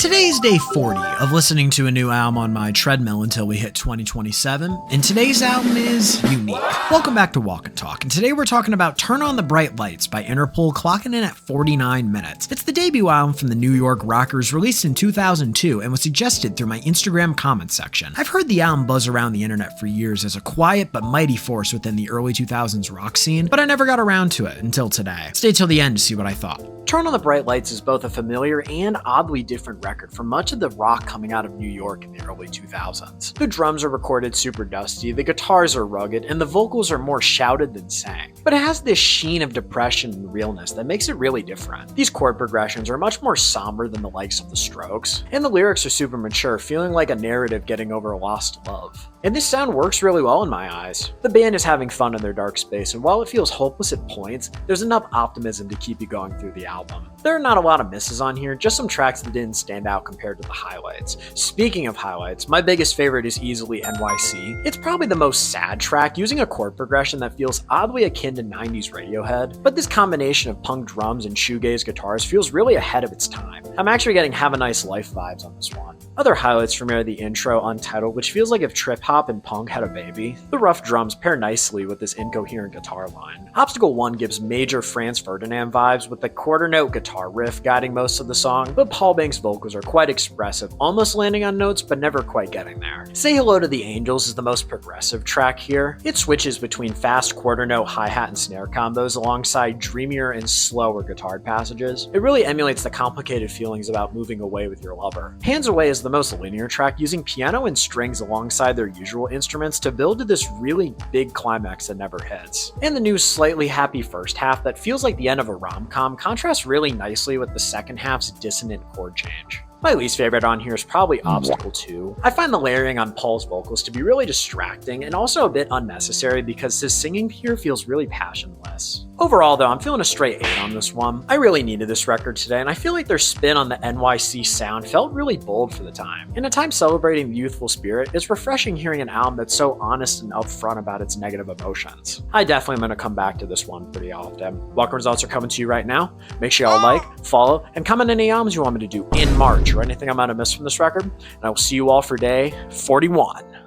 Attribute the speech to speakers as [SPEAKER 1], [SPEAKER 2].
[SPEAKER 1] Today's day 40 of listening to a new album on my treadmill until we hit 2027, and today's album is unique. Welcome back to Walk and Talk, and today we're talking about Turn on the Bright Lights by Interpol, clocking in at 49 minutes. It's the debut album from the New York rockers, released in 2002 and was suggested through my Instagram comment section. I've heard the album buzz around the internet for years as a quiet but mighty force within the early 2000s rock scene, but I never got around to it until today. Stay till the end to see what I thought. Turn on the Bright Lights is both a familiar and oddly different record from much of the rock coming out of New York in the early 2000s. The drums are recorded super dusty, the guitars are rugged, and the vocals are more shouted than sang. But it has this sheen of depression and realness that makes it really different. These chord progressions are much more somber than the likes of the Strokes, and the lyrics are super mature, feeling like a narrative getting over a lost love. And this sound works really well in my eyes. The band is having fun in their dark space, and while it feels hopeless at points, there's enough optimism to keep you going through the album. There are not a lot of misses on here, just some tracks that didn't stand out compared to the highlights. Speaking of highlights, my biggest favorite is easily NYC. It's probably the most sad track, using a chord progression that feels oddly akin to 90s Radiohead, but this combination of punk drums and shoegaze guitars feels really ahead of its time. I'm actually getting Have a Nice Life vibes on this one. Other highlights for me are the intro, Untitled, which feels like if trip hop and punk had a baby. The rough drums pair nicely with this incoherent guitar line. Obstacle 1 gives major Franz Ferdinand vibes with the quarter note guitar riff guiding most of the song, but Paul Banks' vocals are quite expressive, almost landing on notes but never quite getting there. Say Hello to the Angels is the most progressive track here. It switches between fast quarter note hi-hat and snare combos alongside dreamier and slower guitar passages. It really emulates the complicated feelings about moving away with your lover. Hands Away is the most linear track, using piano and strings alongside their usual instruments to build to this really big climax that never hits. And the new slightly happy first half that feels like the end of a rom-com contrasts really nicely with the second half's dissonant chord change. My least favorite on here is probably Obstacle 2. I find the layering on Paul's vocals to be really distracting and also a bit unnecessary because his singing here feels really passionless. Overall though, I'm feeling a straight 8 on this one. I really needed this record today, and I feel like their spin on the NYC sound felt really bold for the time. In a time celebrating the youthful spirit, it's refreshing hearing an album that's so honest and upfront about its negative emotions. I definitely am going to come back to this one pretty often. Welcome results are coming to you right now. Make sure y'all like, follow, and comment any albums you want me to do in March or anything I might have missed from this record, and I will see you all for day 41.